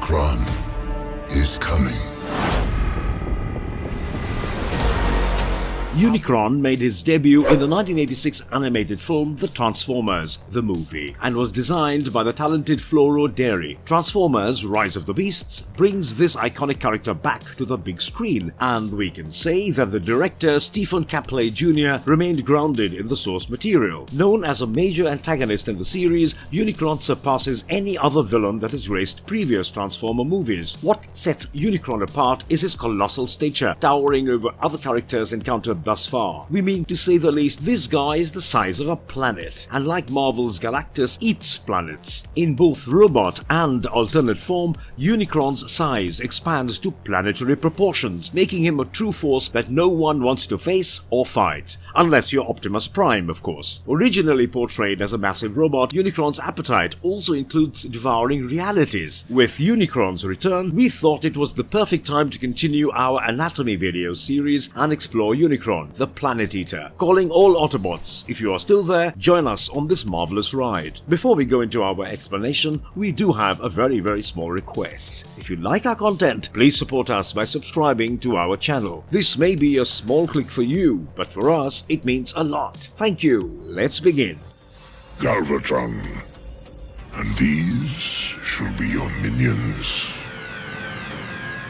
Unicron is coming. Unicron made his debut in the 1986 animated film The Transformers, the movie, and was designed by the talented Floro Dery. Transformers Rise of the Beasts brings this iconic character back to the big screen, and we can say that the director Stephen Capley Jr. remained grounded in the source material. Known as a major antagonist in the series, Unicron surpasses any other villain that has graced previous Transformer movies. What sets Unicron apart is his colossal stature, towering over other characters encountered thus far. We mean to say the least, this guy is the size of a planet, and like Marvel's Galactus, eats planets. In both robot and alternate form, Unicron's size expands to planetary proportions, making him a true force that no one wants to face or fight. Unless you're Optimus Prime, of course. Originally portrayed as a massive robot, Unicron's appetite also includes devouring realities. With Unicron's return, we thought it was the perfect time to continue our anatomy video series and explore Unicron, the Planet Eater. Calling all Autobots, if you are still there, join us on this marvelous ride. Before we go into our explanation, we do have a very small request. If you like our content, please support us by subscribing to our channel. This may be a small click for you, but for us, it means a lot. Thank you. Let's begin. Galvatron. And these shall be your minions.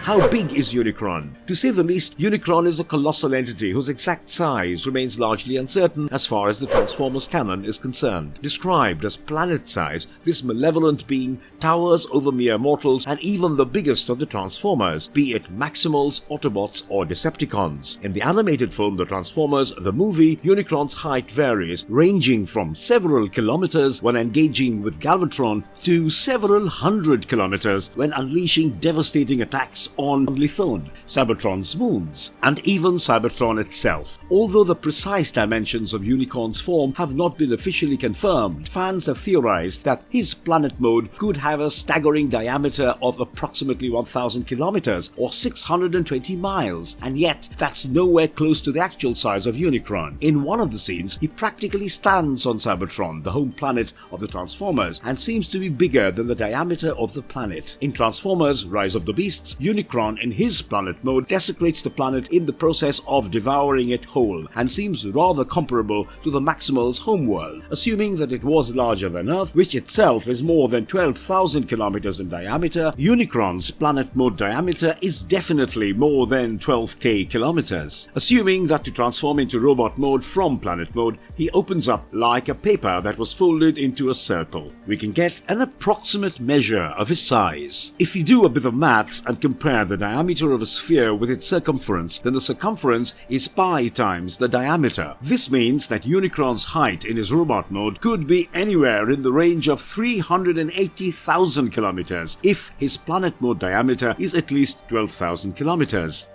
How big is Unicron? To say the least, Unicron is a colossal entity whose exact size remains largely uncertain as far as the Transformers canon is concerned. Described as planet size, this malevolent being towers over mere mortals and even the biggest of the Transformers, be it Maximals, Autobots or Decepticons. In the animated film The Transformers, the movie, Unicron's height varies, ranging from several kilometers when engaging with Galvatron to several hundred kilometers when unleashing devastating attacks on Lithone, Cybertron's moons, and even Cybertron itself. Although the precise dimensions of Unicron's form have not been officially confirmed, fans have theorized that his planet mode could have a staggering diameter of approximately 1,000 kilometers or 620 miles, and yet that's nowhere close to the actual size of Unicron. In one of the scenes, he practically stands on Cybertron, the home planet of the Transformers, and seems to be bigger than the diameter of the planet. In Transformers Rise of the Beasts, Unicron in his planet mode desecrates the planet in the process of devouring it whole, and seems rather comparable to the Maximals' homeworld. Assuming that it was larger than Earth, which itself is more than 12,000 kilometers in diameter, Unicron's planet mode diameter is definitely more than 12k kilometers. Assuming that to transform into robot mode from planet mode, he opens up like a paper that was folded into a circle. We can get an approximate measure of his size. If you do a bit of maths and compare the diameter of a sphere with its circumference, then the circumference is pi times the diameter. This means that Unicron's height in his robot mode could be anywhere in the range of 380,000 kilometers if his planet mode diameter is at least 12,000 kilometers.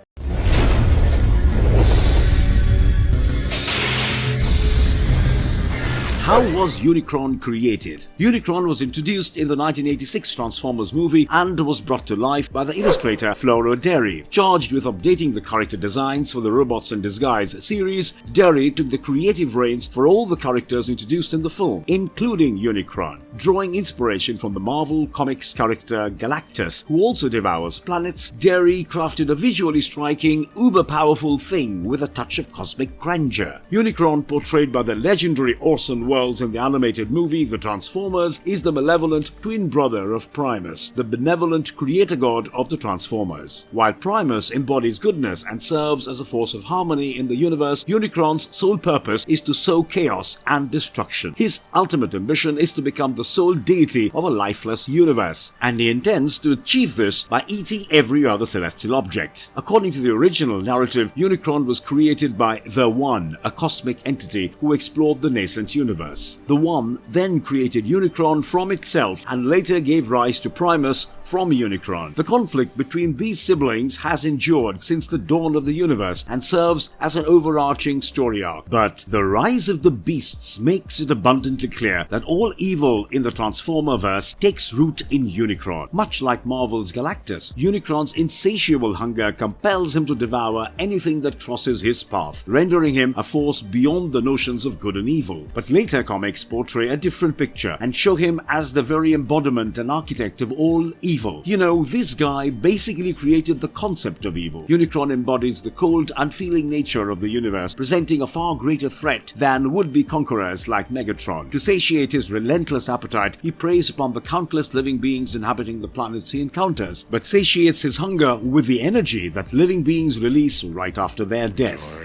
How was Unicron created? Unicron was introduced in the 1986 Transformers movie and was brought to life by the illustrator Floro Dery. Charged with updating the character designs for the Robots in Disguise series, Dery took the creative reins for all the characters introduced in the film, including Unicron. Drawing inspiration from the Marvel Comics character Galactus, who also devours planets, Dery crafted a visually striking, uber-powerful thing with a touch of cosmic grandeur. Unicron, portrayed by the legendary Orson Welles in the animated movie The Transformers, is the malevolent twin brother of Primus, the benevolent creator god of the Transformers. While Primus embodies goodness and serves as a force of harmony in the universe, Unicron's sole purpose is to sow chaos and destruction. His ultimate ambition is to become the sole deity of a lifeless universe, and he intends to achieve this by eating every other celestial object. According to the original narrative, Unicron was created by The One, a cosmic entity who explored the nascent universe. The One then created Unicron from itself and later gave rise to Primus from Unicron. The conflict between these siblings has endured since the dawn of the universe and serves as an overarching story arc. But the rise of the beasts makes it abundantly clear that all evil in the Transformer-verse takes root in Unicron. Much like Marvel's Galactus, Unicron's insatiable hunger compels him to devour anything that crosses his path, rendering him a force beyond the notions of good and evil. But later comics portray a different picture and show him as the very embodiment and architect of all evil. You know, this guy basically created the concept of evil. Unicron embodies the cold, unfeeling nature of the universe, presenting a far greater threat than would-be conquerors like Megatron. To satiate his relentless appetite, he preys upon the countless living beings inhabiting the planets he encounters, but satiates his hunger with the energy that living beings release right after their death.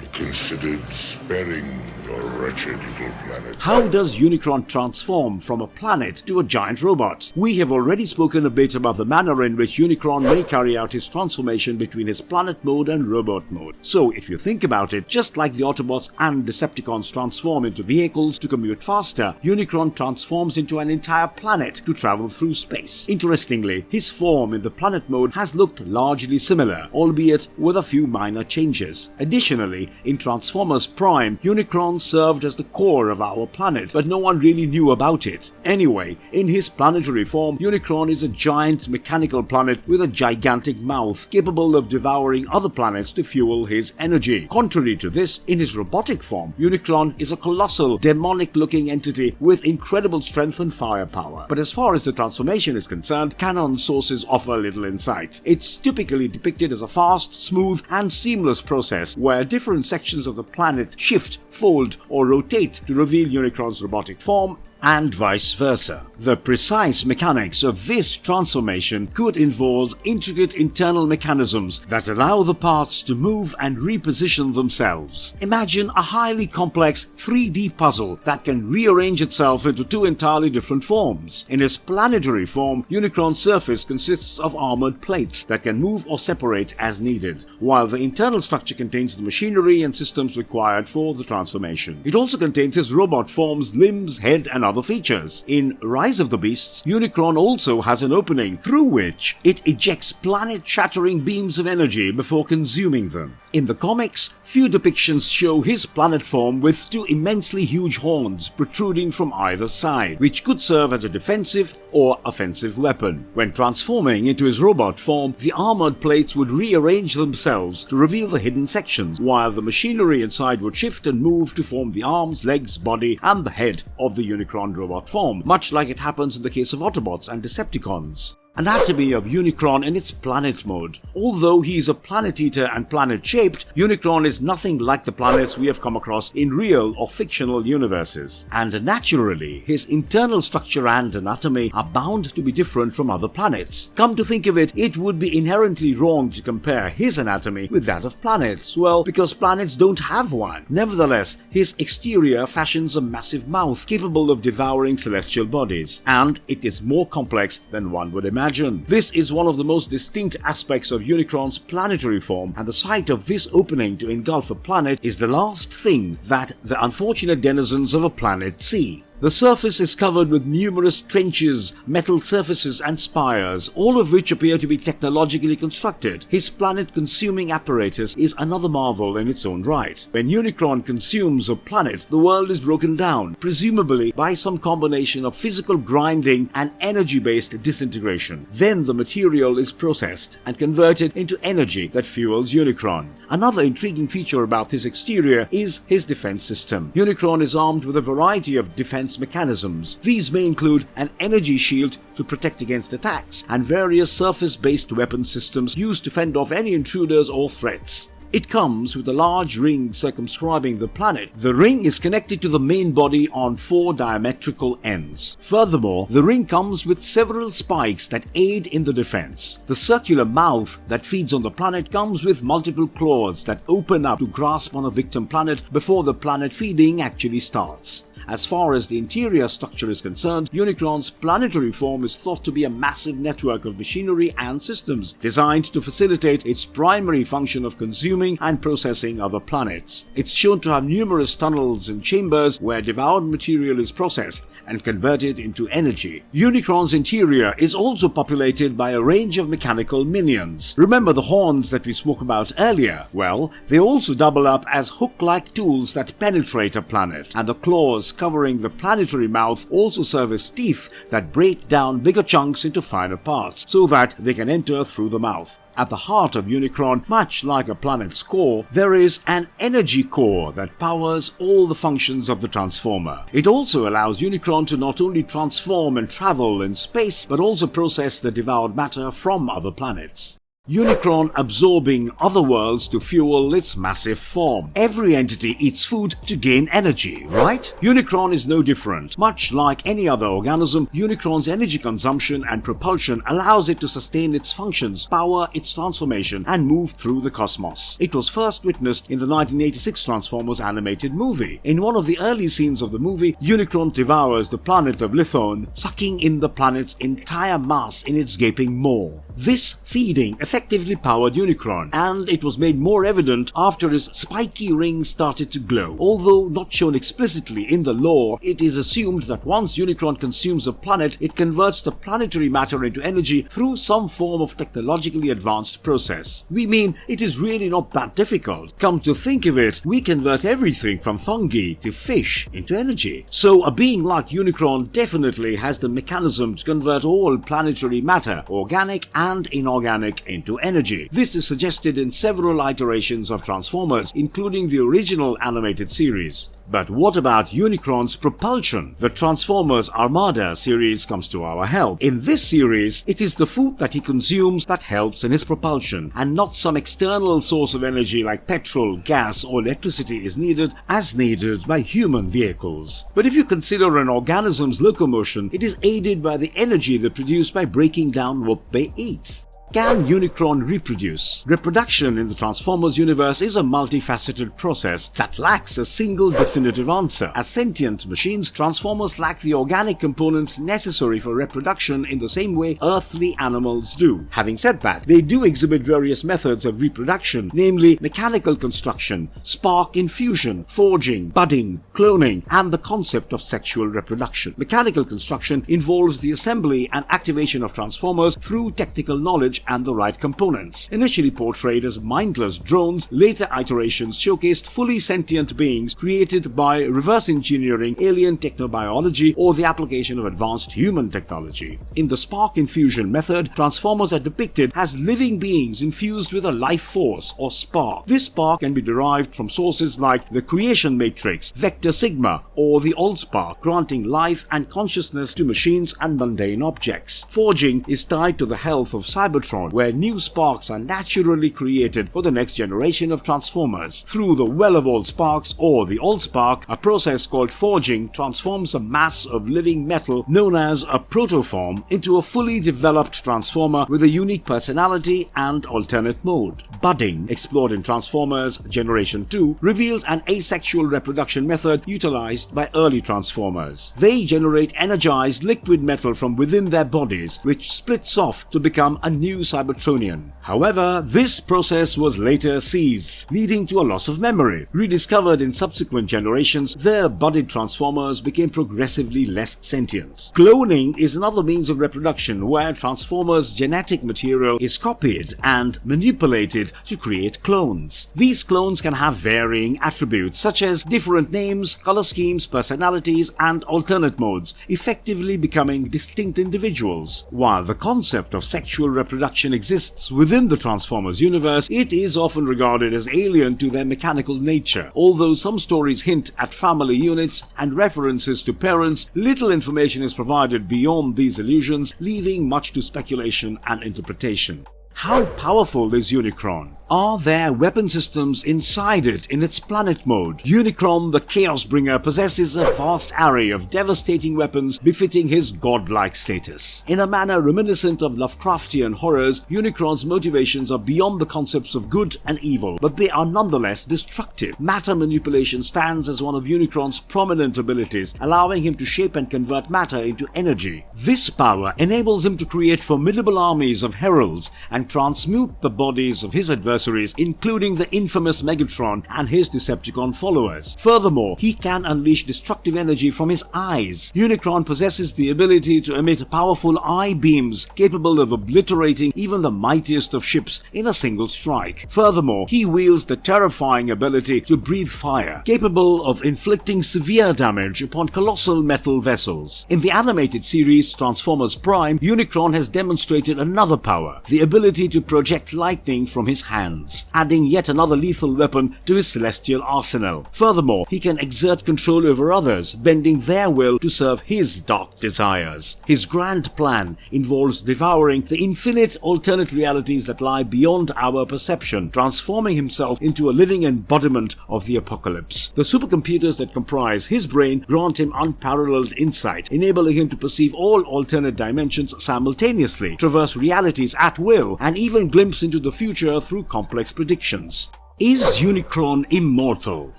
I considered sparing your wretched little planet. How does Unicron transform from a planet to a giant robot? We have already spoken a bit about the manner in which Unicron may carry out his transformation between his planet mode and robot mode. So if you think about it, just like the Autobots and Decepticons transform into vehicles to commute faster, Unicron transforms into an entire planet to travel through space. Interestingly, his form in the planet mode has looked largely similar, albeit with a few minor changes. Additionally, in Transformers Prime, Unicron served as the core of our planet, but no one really knew about it. Anyway, in his planetary form, Unicron is a giant mechanical planet with a gigantic mouth, capable of devouring other planets to fuel his energy. Contrary to this, in his robotic form, Unicron is a colossal, demonic-looking entity with incredible strength and firepower. But as far as the transformation is concerned, canon sources offer little insight. It's typically depicted as a fast, smooth, and seamless process where different sections of the planet shift, fold, or rotate to reveal Unicron's robotic form, and vice versa. The precise mechanics of this transformation could involve intricate internal mechanisms that allow the parts to move and reposition themselves. Imagine a highly complex 3D puzzle that can rearrange itself into two entirely different forms. In his planetary form, Unicron's surface consists of armored plates that can move or separate as needed, while the internal structure contains the machinery and systems required for the transformation. It also contains his robot form's limbs, head, and other features. In Rise of the Beasts, Unicron also has an opening through which it ejects planet-shattering beams of energy before consuming them. In the comics, few depictions show his planet form with two immensely huge horns protruding from either side, which could serve as a defensive or offensive weapon. When transforming into his robot form, the armored plates would rearrange themselves to reveal the hidden sections, while the machinery inside would shift and move to form the arms, legs, body, and the head of the Unicron robot form, much like it happens in the case of Autobots and Decepticons. Anatomy of Unicron in its planet mode. Although he is a planet-eater and planet-shaped, Unicron is nothing like the planets we have come across in real or fictional universes. And naturally, his internal structure and anatomy are bound to be different from other planets. Come to think of it, it would be inherently wrong to compare his anatomy with that of planets, well, because planets don't have one. Nevertheless, his exterior fashions a massive mouth capable of devouring celestial bodies, and it is more complex than one would imagine. This is one of the most distinct aspects of Unicron's planetary form, and the sight of this opening to engulf a planet is the last thing that the unfortunate denizens of a planet see. The surface is covered with numerous trenches, metal surfaces and spires, all of which appear to be technologically constructed. His planet-consuming apparatus is another marvel in its own right. When Unicron consumes a planet, the world is broken down, presumably by some combination of physical grinding and energy-based disintegration. Then the material is processed and converted into energy that fuels Unicron. Another intriguing feature about his exterior is his defense system. Unicron is armed with a variety of defense mechanisms. These may include an energy shield to protect against attacks, and various surface-based weapon systems used to fend off any intruders or threats. It comes with a large ring circumscribing the planet. The ring is connected to the main body on 4 diametrical ends. Furthermore, the ring comes with several spikes that aid in the defense. The circular mouth that feeds on the planet comes with multiple claws that open up to grasp on a victim planet before the planet feeding actually starts. As far as the interior structure is concerned, Unicron's planetary form is thought to be a massive network of machinery and systems designed to facilitate its primary function of consuming and processing other planets. It's shown to have numerous tunnels and chambers where devoured material is processed and converted into energy. Unicron's interior is also populated by a range of mechanical minions. Remember the horns that we spoke about earlier? Well, they also double up as hook-like tools that penetrate a planet, and the claws tubes covering the planetary mouth also serve as teeth that break down bigger chunks into finer parts so that they can enter through the mouth. At the heart of Unicron, much like a planet's core, there is an energy core that powers all the functions of the transformer. It also allows Unicron to not only transform and travel in space, but also process the devoured matter from other planets. Unicron absorbing other worlds to fuel its massive form. Every entity eats food to gain energy, right? Unicron is no different. Much like any other organism, Unicron's energy consumption and propulsion allows it to sustain its functions, power its transformation, and move through the cosmos. It was first witnessed in the 1986 Transformers animated movie. In one of the early scenes of the movie, Unicron devours the planet of Lithone, sucking in the planet's entire mass in its gaping maw. This feeding effectively powered Unicron, and it was made more evident after his spiky ring started to glow. Although not shown explicitly in the lore, it is assumed that once Unicron consumes a planet, it converts the planetary matter into energy through some form of technologically advanced process. We mean, it is really not that difficult. Come to think of it, we convert everything from fungi to fish into energy. So a being like Unicron definitely has the mechanism to convert all planetary matter, organic and inorganic, into energy. This is suggested in several iterations of Transformers, including the original animated series. But what about Unicron's propulsion? The Transformers Armada series comes to our help. In this series, it is the food that he consumes that helps in his propulsion, and not some external source of energy like petrol, gas, or electricity is needed as needed by human vehicles. But if you consider an organism's locomotion, it is aided by the energy they produce by breaking down what they eat. Can Unicron reproduce? Reproduction in the Transformers universe is a multifaceted process that lacks a single definitive answer. As sentient machines, Transformers lack the organic components necessary for reproduction in the same way earthly animals do. Having said that, they do exhibit various methods of reproduction, namely mechanical construction, spark infusion, forging, budding, cloning, and the concept of sexual reproduction. Mechanical construction involves the assembly and activation of Transformers through technical knowledge and the right components. Initially portrayed as mindless drones, later iterations showcased fully sentient beings created by reverse engineering, alien technobiology, or the application of advanced human technology. In the spark infusion method, Transformers are depicted as living beings infused with a life force or spark. This spark can be derived from sources like the creation matrix, vector sigma, or the Allspark, granting life and consciousness to machines and mundane objects. Forging is tied to the health of Cybertron, where new sparks are naturally created for the next generation of Transformers. Through the well of all sparks, or the Allspark, a process called forging transforms a mass of living metal known as a protoform into a fully developed Transformer with a unique personality and alternate mode. Budding, explored in Transformers Generation 2, reveals an asexual reproduction method utilized by early Transformers. They generate energized liquid metal from within their bodies, which splits off to become a new Cybertronian. However, this process was later seized, leading to a loss of memory. Rediscovered in subsequent generations, their budded Transformers became progressively less sentient. Cloning is another means of reproduction where Transformers' genetic material is copied and manipulated to create clones. These clones can have varying attributes such as different names, color schemes, personalities, and alternate modes, effectively becoming distinct individuals. While the concept of sexual reproduction exists within the Transformers universe, it is often regarded as alien to their mechanical nature. Although some stories hint at family units and references to parents, little information is provided beyond these allusions, leaving much to speculation and interpretation. How powerful is Unicron? Are there weapon systems inside it in its planet mode? Unicron, the Chaos Bringer, possesses a vast array of devastating weapons befitting his godlike status. In a manner reminiscent of Lovecraftian horrors, Unicron's motivations are beyond the concepts of good and evil, but they are nonetheless destructive. Matter manipulation stands as one of Unicron's prominent abilities, allowing him to shape and convert matter into energy. This power enables him to create formidable armies of heralds and can transmute the bodies of his adversaries, including the infamous Megatron and his Decepticon followers. Furthermore, he can unleash destructive energy from his eyes. Unicron possesses the ability to emit powerful eye beams capable of obliterating even the mightiest of ships in a single strike. Furthermore, he wields the terrifying ability to breathe fire, capable of inflicting severe damage upon colossal metal vessels. In the animated series Transformers Prime, Unicron has demonstrated another power, the ability to project lightning from his hands, adding yet another lethal weapon to his celestial arsenal. Furthermore, he can exert control over others, bending their will to serve his dark desires. His grand plan involves devouring the infinite alternate realities that lie beyond our perception, transforming himself into a living embodiment of the apocalypse. The supercomputers that comprise his brain grant him unparalleled insight, enabling him to perceive all alternate dimensions simultaneously, traverse realities at will, and even glimpse into the future through complex predictions. Is Unicron immortal?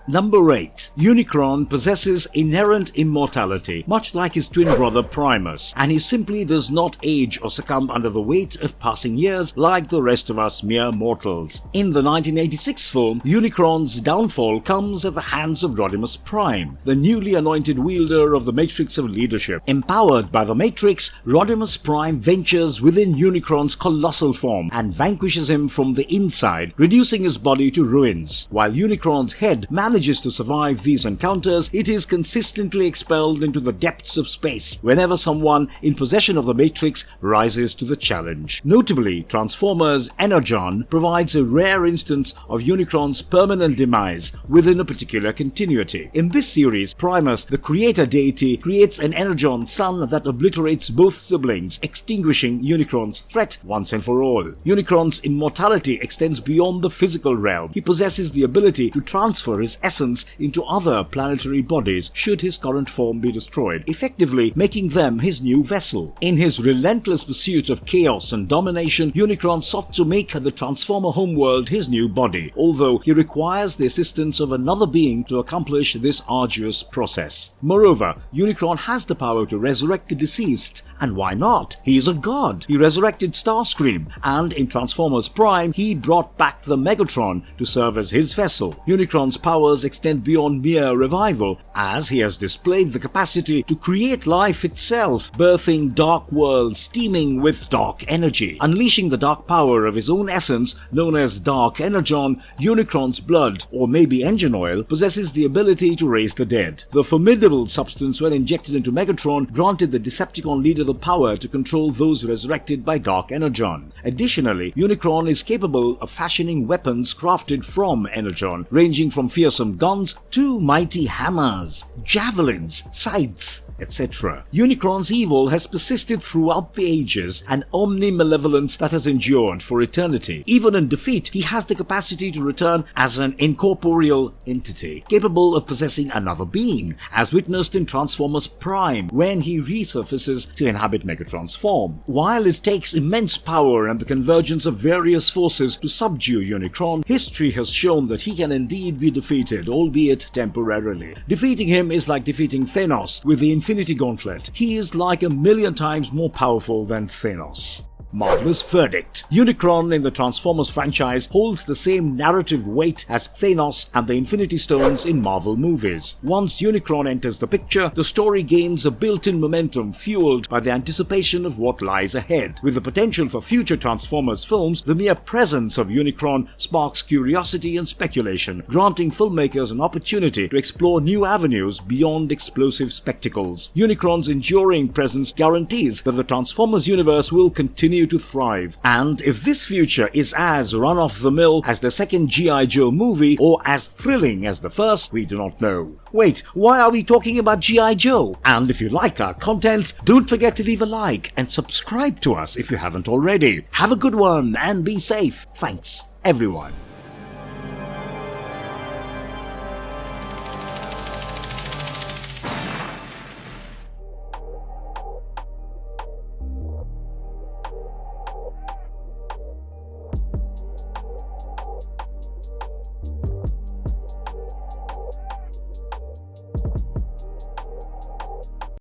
Number 8. Unicron possesses inherent immortality, much like his twin brother Primus, and he simply does not age or succumb under the weight of passing years like the rest of us mere mortals. In the 1986 film, Unicron's downfall comes at the hands of Rodimus Prime, the newly anointed wielder of the Matrix of Leadership. Empowered by the Matrix, Rodimus Prime ventures within Unicron's colossal form and vanquishes him from the inside, reducing his body to ruins. While Unicron's head manages to survive these encounters, it is consistently expelled into the depths of space whenever someone in possession of the Matrix rises to the challenge. Notably, Transformers Energon provides a rare instance of Unicron's permanent demise within a particular continuity. In this series, Primus, the creator deity, creates an Energon sun that obliterates both siblings, extinguishing Unicron's threat once and for all. Unicron's immortality extends beyond the physical realm. He possesses the ability to transfer his essence into other planetary bodies should his current form be destroyed, effectively making them his new vessel. In his relentless pursuit of chaos and domination, Unicron sought to make the Transformer homeworld his new body, although he requires the assistance of another being to accomplish this arduous process. Moreover, Unicron has the power to resurrect the deceased, and why not? He is a god. He resurrected Starscream, and in Transformers Prime, he brought back the Megatron to serve as his vessel. Unicron's powers extend beyond mere revival, as he has displayed the capacity to create life itself, birthing dark worlds teeming with dark energy. Unleashing the dark power of his own essence, known as Dark Energon, Unicron's blood, or maybe engine oil, possesses the ability to raise the dead. The formidable substance, when injected into Megatron, granted the Decepticon leader the power to control those resurrected by Dark Energon. Additionally, Unicron is capable of fashioning weapons crafted from Energon, ranging from fearsome guns to mighty hammers, javelins, scythes, etc. Unicron's evil has persisted throughout the ages, an omni-malevolence that has endured for eternity. Even in defeat, he has the capacity to return as an incorporeal entity, capable of possessing another being, as witnessed in Transformers Prime, when he resurfaces to inhabit Megatron's form. While it takes immense power and the convergence of various forces to subdue Unicron, history has shown that he can indeed be defeated, albeit temporarily. Defeating him is like defeating Thanos with the Infinity Gauntlet. He is like 1,000,000 times more powerful than Thanos. Marvelous verdict. Unicron in the Transformers franchise holds the same narrative weight as Thanos and the Infinity Stones in Marvel movies. Once Unicron enters the picture, the story gains a built-in momentum fueled by the anticipation of what lies ahead. With the potential for future Transformers films, the mere presence of Unicron sparks curiosity and speculation, granting filmmakers an opportunity to explore new avenues beyond explosive spectacles. Unicron's enduring presence guarantees that the Transformers universe will continue to thrive, and if this future is as run-of-the-mill as the second G.I. Joe movie or as thrilling as the first, we do not know. Wait, why are we talking about G.I. Joe? And if you liked our content, don't forget to leave a like and subscribe to us if you haven't already. Have a good one and be safe. Thanks, everyone.